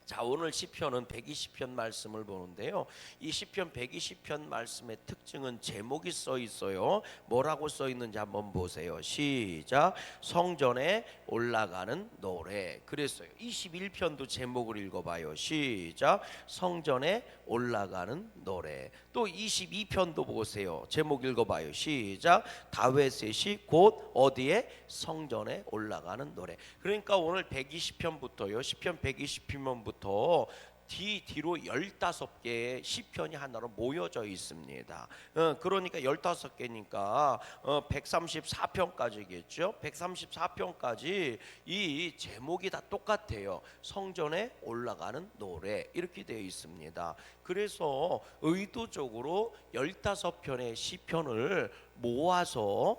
자, 오늘 시편은 120편 말씀을 보는데요. 이 시편 120편 말씀의 특징은 제목이 써 있어요. 뭐라고 써 있는지 한번 보세요. 시작. 성전에 올라가는 노래. 그랬어요. 21편도 제목을 읽어봐요. 시작. 성전에 올라가는 노래. 또 22편도 보세요. 제목 읽어봐요. 시작. 다윗의 시 곧 어디에? 성전에 올라가는 노래. 그러니까 오늘 120편부터요. 시편 120편부터 뒤로 15개의 시편이 하나로 모여져 있습니다. 그러니까 15개니까 134편까지겠죠. 134편까지 이 제목이 다 똑같아요. 성전에 올라가는 노래 이렇게 되어 있습니다. 그래서 의도적으로 15편의 시편을 모아서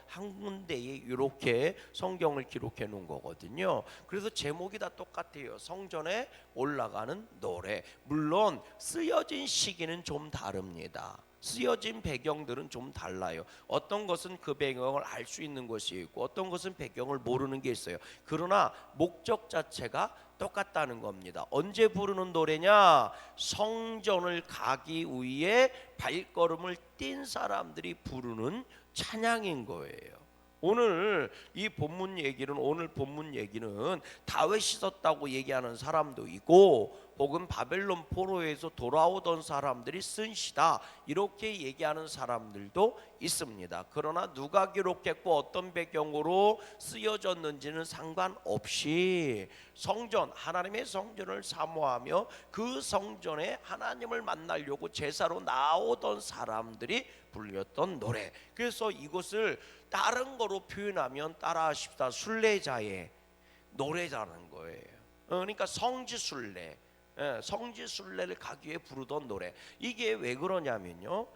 한 군데에 이렇게 성경을 기록해 놓은 거거든요. 그래서 제목이 다 똑같아요. 성전에 올라가는 노래. 물론 쓰여진 시기는 좀 다릅니다. 쓰여진 배경들은 좀 달라요. 어떤 것은 그 배경을 알 수 있는 것이 있고 어떤 것은 배경을 모르는 게 있어요. 그러나 목적 자체가 똑같다는 겁니다. 언제 부르는 노래냐? 성전을 가기 위해 발걸음을 뛴 사람들이 부르는 찬양인 거예요. 오늘 본문 얘기는 다윗이 썼다고 얘기하는 사람도 있고 혹은 바벨론 포로에서 돌아오던 사람들이 쓴 시다 이렇게 얘기하는 사람들도 있습니다. 그러나 누가 기록했고 어떤 배경으로 쓰여졌는지는 상관없이 하나님의 성전을 사모하며 그 성전에 하나님을 만나려고 제사로 나오던 사람들이 불렸던 노래. 그래서 이것을 다른 거로 표현하면 따라하십시다. 순례자의 노래라는 거예요. 그러니까 성지순례. 성지순례를 가기 위해 부르던 노래. 이게 왜 그러냐면요,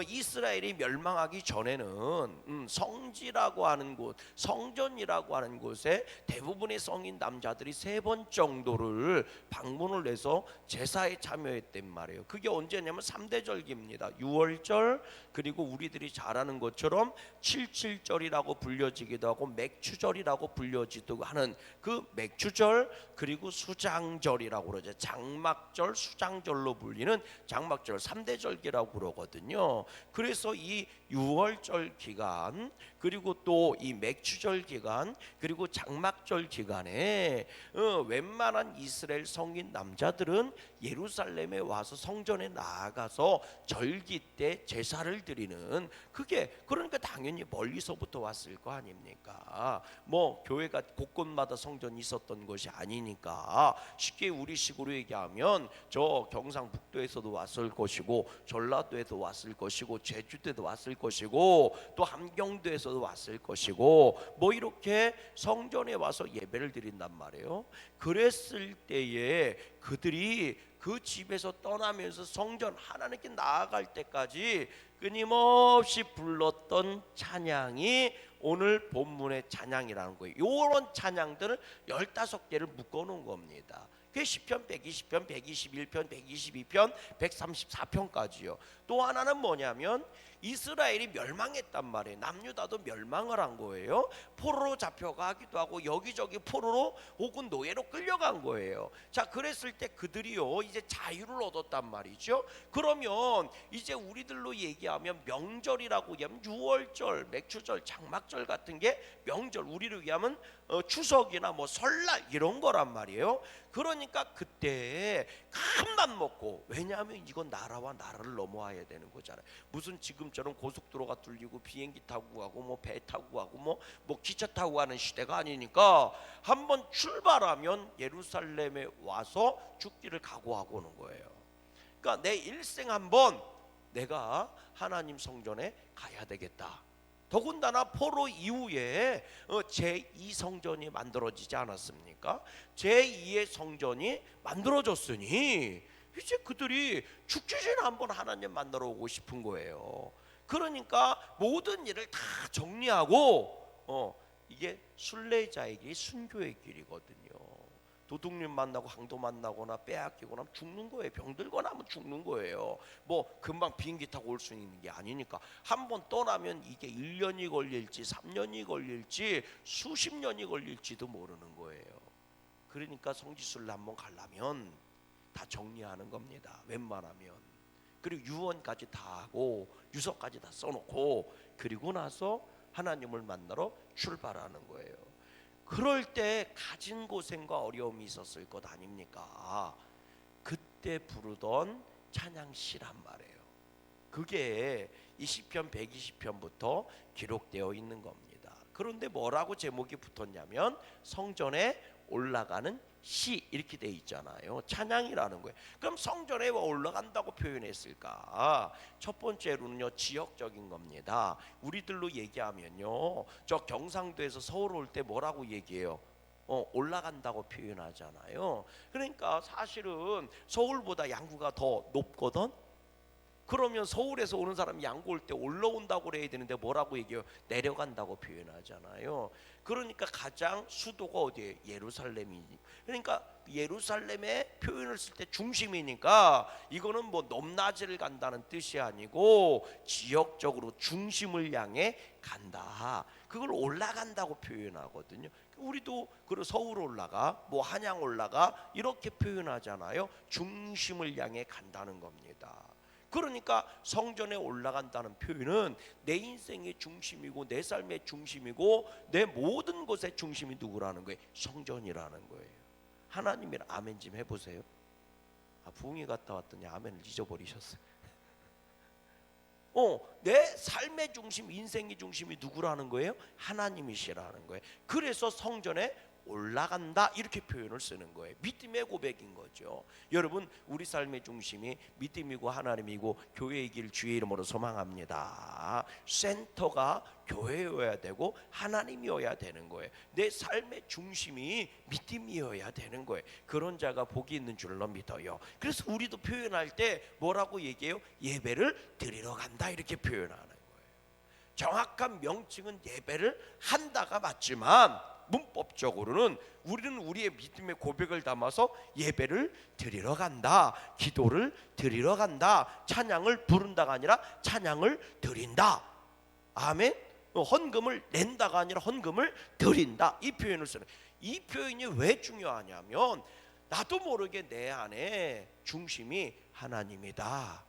이스라엘이 멸망하기 전에는 성지라고 하는 곳, 성전이라고 하는 곳에 대부분의 성인 남자들이 3번 정도를 방문을 해서 제사에 참여했단 말이에요. 그게 언제냐면 3대 절기입니다. 유월절, 그리고 우리들이 잘 아는 것처럼 칠칠절이라고 불려지기도 하고 맥추절이라고 불려지기도 하는 그 맥추절, 그리고 수장절이라고 그러죠. 장막절, 수장절로 불리는 장막절 3대 절기라고 그러거든요. 그래서 이 유월절 기간, 그리고 또 이 맥추절 기간, 그리고 장막절 기간에 웬만한 이스라엘 성인 남자들은 예루살렘에 와서 성전에 나아가서 절기 때 제사를 드리는, 그게 그러니까 당연히 멀리서부터 왔을 거 아닙니까? 뭐 교회가 곳곳마다 성전이 있었던 것이 아니니까 쉽게 우리식으로 얘기하면 저 경상북도에서도 왔을 것이고 전라도에도 왔을 것이고 제주도에도 왔을 것이고 또 함경도에서도 왔을 것이고 뭐 이렇게 성전에 와서 예배를 드린단 말이에요. 그랬을 때에 그들이 그 집에서 떠나면서 성전 하나님께 나아갈 때까지 끊임없이 불렀던 찬양이 오늘 본문의 찬양이라는 거예요. 이런 찬양들을 15개를 묶어놓은 겁니다. 그게 시편 120편, 121편, 122편, 134편까지요. 또 하나는 뭐냐면 이스라엘이 멸망했단 말이에요. 남유다도 멸망을 한 거예요. 포로로 잡혀가기도 하고 여기저기 포로로 혹은 노예로 끌려간 거예요. 자, 그랬을 때 그들이요 이제 자유를 얻었단 말이죠. 그러면 이제 우리들로 얘기하면 명절이라고 얘기하면 유월절, 맥추절, 장막절 같은 게 명절, 우리로 얘기하면 추석이나 뭐 설날 이런 거란 말이에요. 그러니까 그때 맘만 먹고, 왜냐하면 이건 나라와 나라를 넘어와야 되는 거잖아요. 무슨 지금처럼 고속도로가 뚫리고 비행기 타고 가고 뭐 배 타고 가고 뭐 기차 타고 가는 시대가 아니니까 한번 출발하면 예루살렘에 와서 죽기를 각오하고 오는 거예요. 그러니까 내 일생 한번 내가 하나님 성전에 가야 되겠다. 더군다나 포로 이후에 제2성전이 만들어지지 않았습니까? 제2의 성전이 만들어졌으니 이제 그들이 죽기 전에 한번 하나님 만나러 오고 싶은 거예요. 그러니까 모든 일을 다 정리하고 이게 순례자의 길, 순교의 길이거든요. 도둑님 만나고 강도 만나거나 빼앗기거나 죽는 거예요. 병들거나 하면 죽는 거예요. 뭐 금방 비행기 타고 올 수 있는 게 아니니까. 한번 떠나면 이게 1년이 걸릴지 3년이 걸릴지 수십 년이 걸릴지도 모르는 거예요. 그러니까 성지순례 한번 가려면 다 정리하는 겁니다. 웬만하면. 그리고 유언까지 다 하고 유서까지 다 써놓고 그리고 나서 하나님을 만나러 출발하는 거예요. 그럴 때 가진 고생과 어려움이 있었을 것 아닙니까? 그때 부르던 찬양시란 말이에요. 그게 이 시편 120편부터 기록되어 있는 겁니다. 그런데 뭐라고 제목이 붙었냐면 성전에 올라가는 시 이렇게 돼 있잖아요. 찬양이라는 거예요. 그럼 성전에 왜 올라간다고 표현했을까? 첫 번째로는요, 지역적인 겁니다. 우리들로 얘기하면요, 저 경상도에서 서울 올 때 뭐라고 얘기해요? 올라간다고 표현하잖아요. 그러니까 사실은 서울보다 양구가 더 높거든. 그러면 서울에서 오는 사람이 양구 올 때 올라온다고 그래야 되는데 뭐라고 얘기해요? 내려간다고 표현하잖아요. 그러니까 가장 수도가 어디예요? 예루살렘이니. 그러니까 예루살렘의 표현을 쓸 때 중심이니까 이거는 뭐 높낮이를 간다는 뜻이 아니고 지역적으로 중심을 향해 간다. 그걸 올라간다고 표현하거든요. 우리도 서울 올라가, 뭐 한양 올라가 이렇게 표현하잖아요. 중심을 향해 간다는 겁니다. 그러니까 성전에 올라간다는 표현은 내 인생의 중심이고 내 삶의 중심이고 내 모든 것의 중심이 누구라는 거예요? 성전이라는 거예요. 하나님이랑 아멘 좀 해보세요. 부흥회 갔다 왔더니 아멘을 잊어버리셨어요. 내 삶의 중심, 인생의 중심이 누구라는 거예요? 하나님이시라는 거예요. 그래서 성전에 올라간다 이렇게 표현을 쓰는 거예요. 믿음의 고백인 거죠. 여러분, 우리 삶의 중심이 믿음이고 하나님이고 교회의 길 주의 이름으로 소망합니다. 센터가 교회여야 되고 하나님이어야 되는 거예요. 내 삶의 중심이 믿음이어야 되는 거예요. 그런 자가 복이 있는 줄로 믿어요. 그래서 우리도 표현할 때 뭐라고 얘기해요? 예배를 드리러 간다 이렇게 표현하는 거예요. 정확한 명칭은 예배를 한다가 맞지만 문법적으로는 우리는 우리의 믿음의 고백을 담아서 예배를 드리러 간다, 기도를 드리러 간다, 찬양을 부른다가 아니라 찬양을 드린다. 아멘. 헌금을 낸다가 아니라 헌금을 드린다. 이 표현을 쓰는. 이 표현이 왜 중요하냐면 나도 모르게 내 안에 중심이 하나님이다,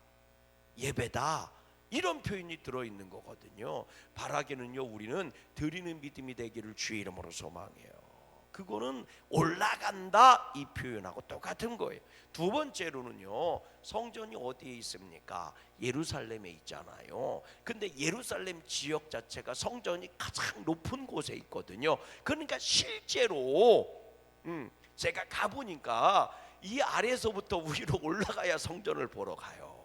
예배다, 이런 표현이 들어있는 거거든요. 바라기는요, 우리는 드리는 믿음이 되기를 주의 이름으로 소망해요. 그거는 올라간다 이 표현하고 똑같은 거예요. 두 번째로는요, 성전이 어디에 있습니까? 예루살렘에 있잖아요. 근데 예루살렘 지역 자체가 성전이 가장 높은 곳에 있거든요. 그러니까 실제로 제가 가보니까 이 아래에서부터 위로 올라가야 성전을 보러 가요.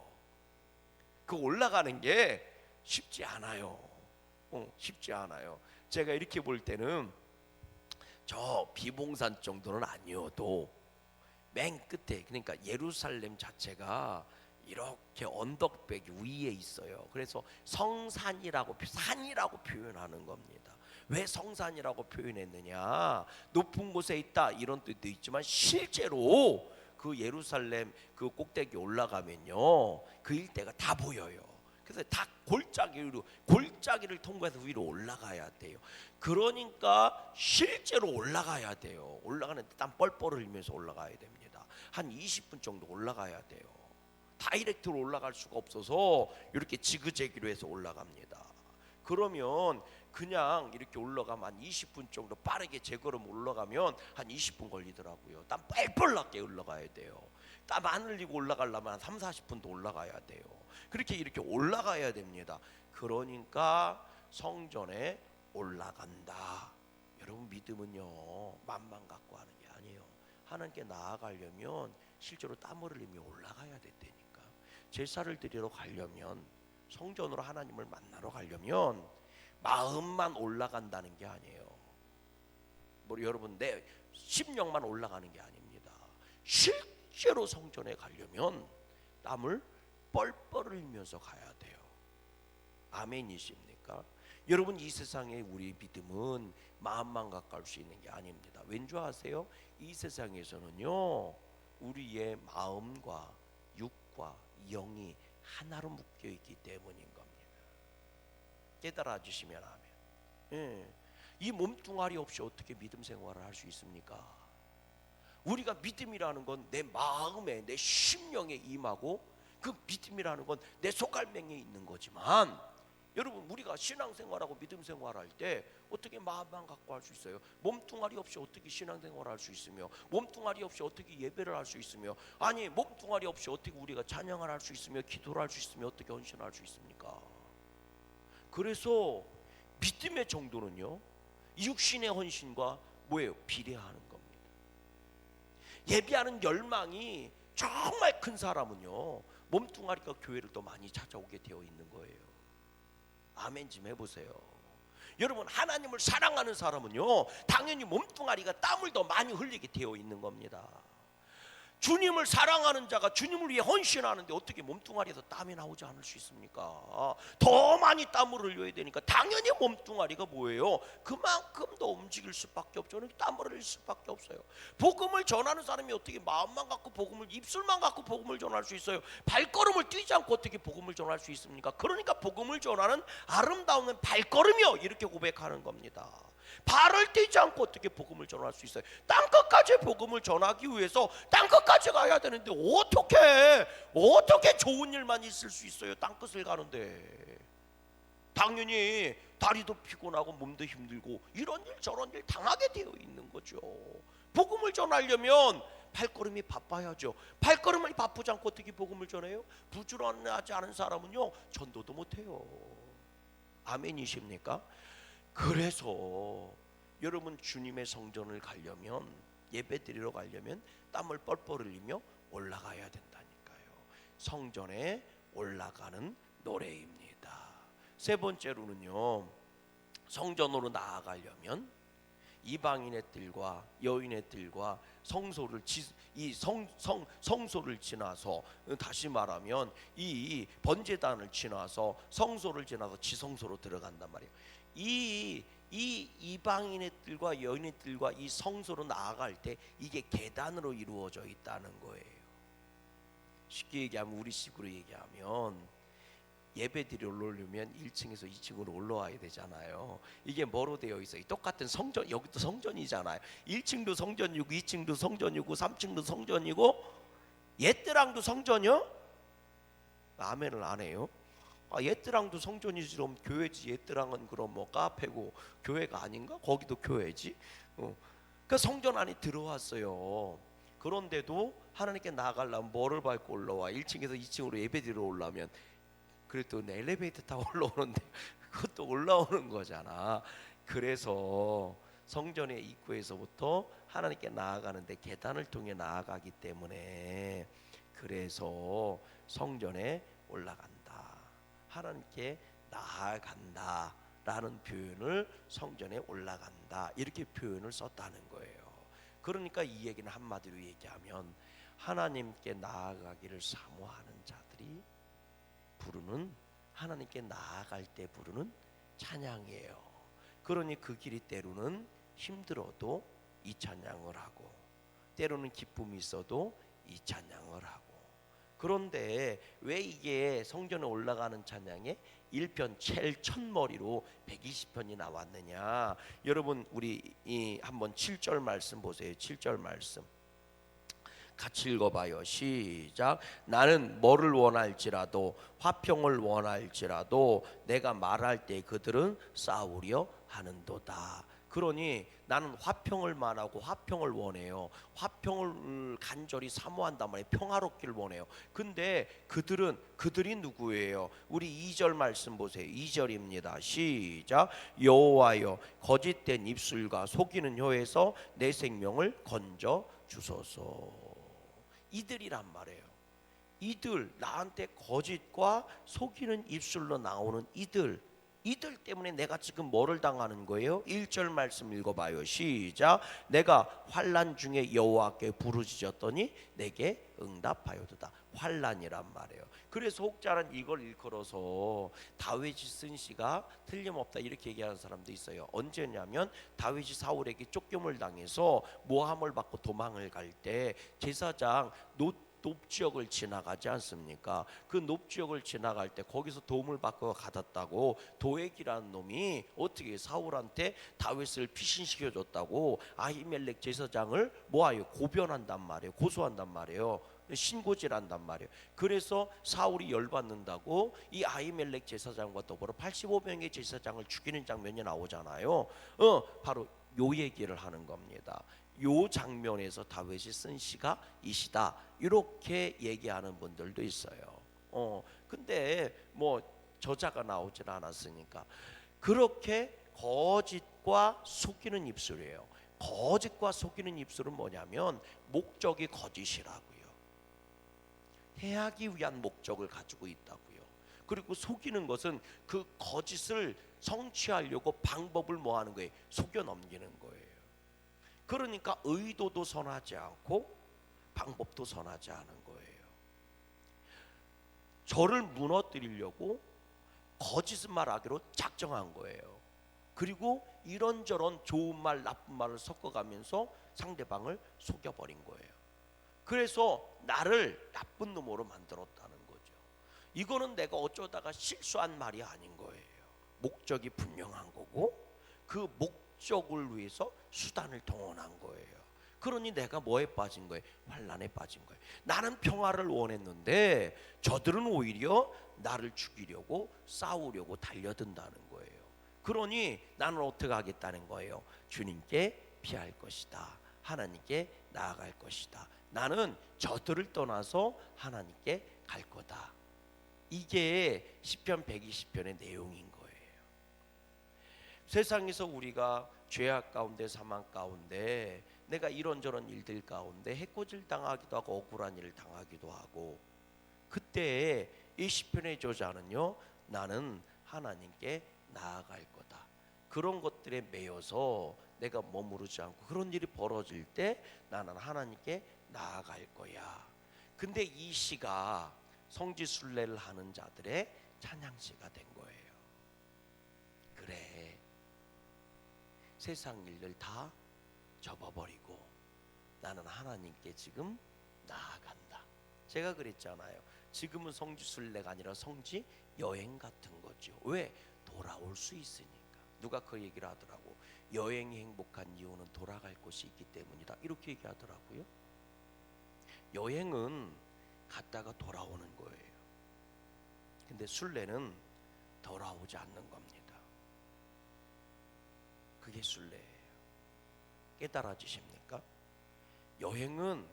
그 올라가는 게 쉽지 않아요. 쉽지 않아요. 제가 이렇게 볼 때는 저 비봉산 정도는 아니어도 맨 끝에, 그러니까 예루살렘 자체가 이렇게 언덕배기 위에 있어요. 그래서 산이라고 표현하는 겁니다. 왜 성산이라고 표현했느냐? 높은 곳에 있다 이런 뜻도 있지만 실제로 그 예루살렘 그 꼭대기 올라가면요, 그 일대가 다 보여요. 그래서 다 골짜기를 통과해서 위로 올라가야 돼요. 그러니까 실제로 올라가야 돼요. 올라가는데 땀 뻘뻘 흘리면서 올라가야 됩니다. 한 20분 정도 올라가야 돼요. 다이렉트로 올라갈 수가 없어서 이렇게 지그재기로 해서 올라갑니다. 그러면 그냥 이렇게 올라가면 한 20분 정도 빠르게 제걸음 올라가면 한 20분 걸리더라고요. 땀 뻘뻘 나게 올라가야 돼요. 땀 안 흘리고 올라가려면 한 30-40분도 올라가야 돼요. 그렇게 이렇게 올라가야 됩니다. 그러니까 성전에 올라간다. 여러분, 믿음은요, 맘만 갖고 하는 게 아니에요. 하나님께 나아가려면 실제로 땀을 흘리며 올라가야 된다니까. 제사를 드리러 가려면, 성전으로 하나님을 만나러 가려면 마음만 올라간다는 게 아니에요. 뭐 여러분, 내 심령만 올라가는 게 아닙니다. 실제로 성전에 가려면 땀을 뻘뻘 흘리면서 가야 돼요. 아멘이십니까? 여러분, 이 세상의 우리 믿음은 마음만 가까울 수 있는 게 아닙니다. 왠지 아세요? 이 세상에서는요, 우리의 마음과 육과 영이 하나로 묶여 있기 때문인 겁니다. 깨달아 주시면 아멘. 이 몸뚱아리 없이 어떻게 믿음 생활을 할 수 있습니까? 우리가 믿음이라는 건 내 마음에, 내 심령에 임하고, 그 믿음이라는 건 내 속갈맹이에 있는 거지만, 여러분 우리가 신앙생활하고 믿음생활할 때 어떻게 마음만 갖고 할 수 있어요? 몸뚱아리 없이 어떻게 신앙생활할 수 있으며, 몸뚱아리 없이 어떻게 예배를 할 수 있으며, 아니 몸뚱아리 없이 어떻게 우리가 찬양을 할 수 있으며, 기도를 할 수 있으며, 어떻게 헌신할 수 있습니까? 그래서 믿음의 정도는요, 육신의 헌신과 뭐예요? 비례하는 겁니다. 예배하는 열망이 정말 큰 사람은요, 몸뚱아리가 교회를 더 많이 찾아오게 되어 있는 거예요. 아멘 좀 해보세요. 여러분, 하나님을 사랑하는 사람은요, 당연히 몸뚱아리가 땀을 더 많이 흘리게 되어 있는 겁니다. 주님을 사랑하는 자가 주님을 위해 헌신하는데 어떻게 몸뚱아리에서 땀이 나오지 않을 수 있습니까? 더 많이 땀을 흘려야 되니까 당연히 몸뚱아리가 뭐예요? 그만큼 더 움직일 수밖에 없죠. 땀을 흘릴 수밖에 없어요. 복음을 전하는 사람이 어떻게 마음만 갖고 복음을, 입술만 갖고 복음을 전할 수 있어요? 발걸음을 뛰지 않고 어떻게 복음을 전할 수 있습니까? 그러니까 복음을 전하는 아름다운 발걸음이요, 이렇게 고백하는 겁니다. 발을 떼지 않고 어떻게 복음을 전할 수 있어요? 땅끝까지 복음을 전하기 위해서 땅끝까지 가야 되는데 어떻게 좋은 일만 있을 수 있어요? 땅끝을 가는데 당연히 다리도 피곤하고 몸도 힘들고 이런 일 저런 일 당하게 되어 있는 거죠. 복음을 전하려면 발걸음이 바빠야죠. 발걸음이 바쁘지 않고 어떻게 복음을 전해요? 부지런하지 않은 사람은요, 전도도 못해요. 아멘이십니까? 그래서 여러분, 주님의 성전을 가려면, 예배드리러 가려면 땀을 뻘뻘 흘리며 올라가야 된다니까요. 성전에 올라가는 노래입니다. 세 번째로는요, 성전으로 나아가려면 이방인의 뜰과 여인의 뜰과 성소를 성소를 지나서, 다시 말하면 이 번제단을 지나서 성소를 지나서 지성소로 들어간단 말이에요. 이 이방인의 뜰과 여인의 뜰과 이 성소로 나아갈 때 이게 계단으로 이루어져 있다는 거예요. 쉽게 얘기하면, 우리식으로 얘기하면 예배드리러 올라오려면 1층에서 2층으로 올라와야 되잖아요. 이게 뭐로 되어 있어요? 똑같은 성전, 여기도 성전이잖아요. 1층도 성전이고 2층도 성전이고 3층도 성전이고 옛드랑도 성전이요? 아멘을 안 해요. 옛드랑도 성전이지, 그럼 교회지. 옛드랑은 그럼 뭐 카페고 교회가 아닌가? 거기도 교회지. 그러니까 성전 안에 들어왔어요. 그런데도 하나님께 나아가려면 뭐를 밟고 올라와? 1층에서 2층으로 예배드리러 올라면 그래도 엘리베이터 타고 올라오는데 그것도 올라오는 거잖아. 그래서 성전의 입구에서부터 하나님께 나아가는데 계단을 통해 나아가기 때문에, 그래서 성전에 올라간다, 하나님께 나아간다 라는 표현을, 성전에 올라간다 이렇게 표현을 썼다는 거예요. 그러니까 이 얘기는 한마디로 얘기하면 하나님께 나아가기를 사모하는 자들이 부르는, 하나님께 나아갈 때 부르는 찬양이에요. 그러니 그 길이 때로는 힘들어도 이 찬양을 하고, 때로는 기쁨이 있어도 이 찬양을 하고. 그런데 왜 이게 성전에 올라가는 찬양에 1편 첼 첫머리로 120편이 나왔느냐? 여러분, 우리 한번 7절 말씀 보세요. 7절 말씀 같이 읽어봐요. 시작. 나는 뭐를 원할지라도, 화평을 원할지라도 내가 말할 때 그들은 싸우려 하는도다. 그러니 나는 화평을 말하고 화평을 원해요. 화평을 간절히 사모한단 말이에요. 평화롭기를 원해요. 근데 그들이 누구예요? 우리 2절 말씀 보세요. 2절입니다. 시작. 여호와여, 거짓된 입술과 속이는 혀에서 내 생명을 건져 주소서. 이들이란 말이에요. 이들, 나한테 거짓과 속이는 입술로 나오는 이들 때문에 내가 지금 뭐를 당하는 거예요? 1절 말씀 읽어봐요. 시작. 내가 환난 중에 여호와께 부르짖었더니 내게 응답하였도다. 환난이란 말이에요. 그래서 혹자는 이걸 일컬어서 다윗이 쓴 시가 틀림없다 이렇게 얘기하는 사람도 있어요. 언제냐면 다윗이 사울에게 쫓김을 당해서 모함을 받고 도망을 갈 때 제사장 높지역을 지나가지 않습니까? 그 높지역을 지나갈 때 거기서 도움을 받고 가졌다고 도액이라는 놈이 어떻게 사울한테 다윗을 피신시켜줬다고 아히멜렉 제사장을 뭐하여 고변한단 말이에요. 고소한단 말이에요. 신고질한단 말이에요. 그래서 사울이 열받는다고 이 아히멜렉 제사장과 더불어 85명의 제사장을 죽이는 장면이 나오잖아요. 바로 요 얘기를 하는 겁니다. 요 장면에서 다윗이 쓴 시가 이 시다, 이렇게 얘기하는 분들도 있어요. 근데 뭐 저자가 나오질 않았으니까. 그렇게 거짓과 속이는 입술이에요. 거짓과 속이는 입술은 뭐냐면 목적이 거짓이라고요. 해하기 위한 목적을 가지고 있다고요. 그리고 속이는 것은 그 거짓을 성취하려고 방법을 뭐 하는 거예요? 속여 넘기는 거예요. 그러니까 의도도 선하지 않고 방법도 선하지 않은 거예요. 저를 무너뜨리려고 거짓 말하기로 작정한 거예요. 그리고 이런저런 좋은 말 나쁜 말을 섞어가면서 상대방을 속여버린 거예요. 그래서 나를 나쁜 놈으로 만들었다는 거죠. 이거는 내가 어쩌다가 실수한 말이 아닌 거예요. 목적이 분명한 거고 그 목적을 위해서 수단을 동원한 거예요. 그러니 내가 뭐에 빠진 거예요? 환난에 빠진 거예요. 나는 평화를 원했는데 저들은 오히려 나를 죽이려고 싸우려고 달려든다는 거예요. 그러니 나는 어떻게 하겠다는 거예요? 주님께 피할 것이다. 하나님께 나아갈 것이다. 나는 저들을 떠나서 하나님께 갈 거다. 이게 시편 120편의 내용인 거예요. 세상에서 우리가 죄악 가운데 사망 가운데 내가 이런저런 일들 가운데 해코지를 당하기도 하고 억울한 일을 당하기도 하고, 그때 이 시편의 저자는요, 나는 하나님께 나아갈 거다. 그런 것들에 매여서 내가 머무르지 않고 그런 일이 벌어질 때 나는 하나님께 나아갈 거야. 근데 이 시가 성지순례를 하는 자들의 찬양시가 된 거예요. 그래, 세상 일들 다 접어버리고 나는 하나님께 지금 나아간다. 제가 그랬잖아요. 지금은 성지순례가 아니라 성지 여행 같은 거죠. 왜? 돌아올 수 있으니까. 누가 그 얘기를 하더라고. 여행이 행복한 이유는 돌아갈 곳이 있기 때문이다. 이렇게 얘기하더라고요. 여행은 갔다가 돌아오는 거예요. 근데 순례는 돌아오지 않는 겁니다. 그게 순례예요. 깨달아지십니까? 여행은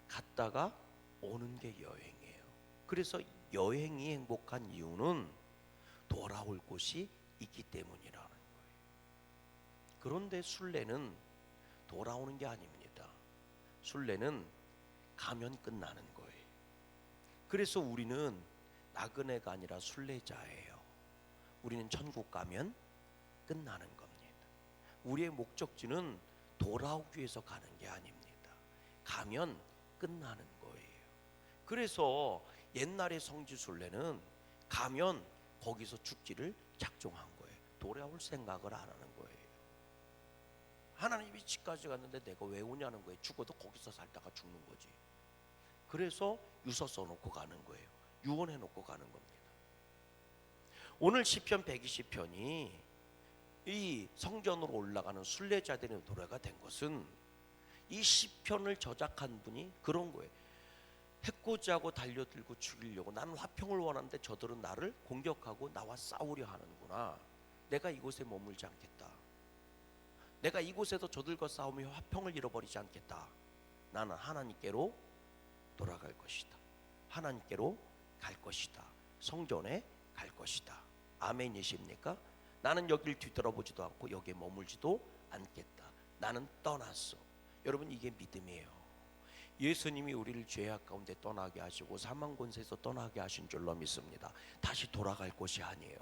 갔다가 오는 게 여행이에요. 그래서 여행이 행복한 이유는 돌아올 곳이 있기 때문이라는 거예요. 그런데 순례는 돌아오는 게 아닙니다. 순례는 가면 끝나는 거예요. 그래서 우리는 나그네가 아니라 순례자예요. 우리는 천국 가면 끝나는 겁니다. 우리의 목적지는 돌아오기 위해서 가는 게 아닙니다. 가면 끝나는 거예요. 그래서 옛날의 성지순례는 가면 거기서 죽기를 작정한 거예요. 돌아올 생각을 안 하는 거예요. 하나님이 집까지 갔는데 내가 왜 오냐는 거예요. 죽어도 거기서 살다가 죽는 거지. 그래서 유서 써놓고 가는 거예요. 유언해놓고 가는 겁니다. 오늘 시편 120편이 이 성전으로 올라가는 순례자들의 노래가 된 것은 이 시편을 저작한 분이 그런 거예요. 해코지하고 달려들고 죽이려고, 나는 화평을 원하는데 저들은 나를 공격하고 나와 싸우려 하는구나. 내가 이곳에 머물지 않겠다. 내가 이곳에서 저들과 싸우며 화평을 잃어버리지 않겠다. 나는 하나님께로 돌아갈 것이다. 하나님께로 갈 것이다. 성전에 갈 것이다. 아멘이십니까? 나는 여길 뒤돌아보지도 않고 여기에 머물지도 않겠다. 나는 떠났어. 여러분, 이게 믿음이에요. 예수님이 우리를 죄악 가운데 떠나게 하시고 사망 권세에서 떠나게 하신 줄로 믿습니다. 다시 돌아갈 곳이 아니에요.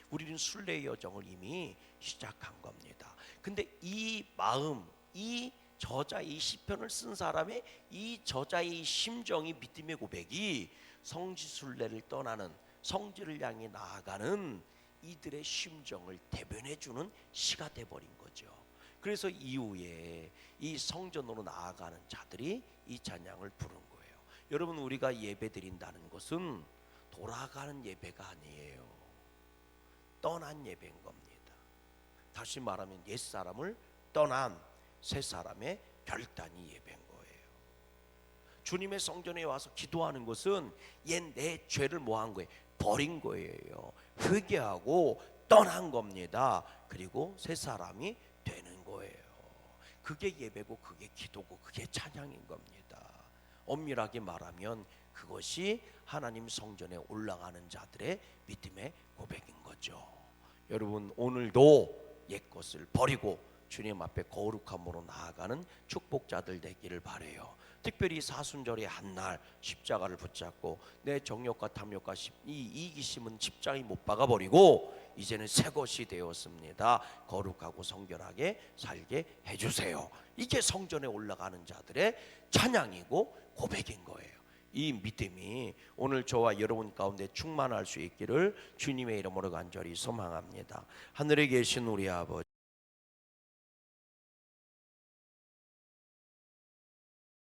우리는 순례의 여정을 이미 시작한 겁니다. 근데 이 마음, 이 저자, 이 시편을 쓴 사람의 이 저자의 심정이, 믿음의 고백이 성지순례를 떠나는, 성지를 향해 나아가는 이들의 심정을 대변해주는 시가 돼버린 거죠. 그래서 이후에 이 성전으로 나아가는 자들이 이 찬양을 부른 거예요. 여러분, 우리가 예배 드린다는 것은 돌아가는 예배가 아니에요. 떠난 예배인 겁니다. 다시 말하면 옛사람을 떠난 새사람의 결단이 예배인 거예요. 주님의 성전에 와서 기도하는 것은 옛 내 죄를 뭐한 거예요? 버린 거예요. 회개하고 떠난 겁니다. 그리고 새사람이 되는 거예요. 그게 예배고, 그게 기도고, 그게 찬양인 겁니다. 엄밀하게 말하면 그것이 하나님 성전에 올라가는 자들의 믿음의 고백인 거죠. 여러분, 오늘도 옛것을 버리고 주님 앞에 거룩함으로 나아가는 축복자들 되기를 바라요. 특별히 사순절의 한날 십자가를 붙잡고 내 정욕과 탐욕과 이 이기심은 십자가에 못 박아버리고 이제는 새 것이 되었습니다. 거룩하고 성결하게 살게 해주세요. 이게 성전에 올라가는 자들의 찬양이고 고백인 거예요. 이 믿음이 오늘 저와 여러분 가운데 충만할 수 있기를 주님의 이름으로 간절히 소망합니다. 하늘에 계신 우리 아버지,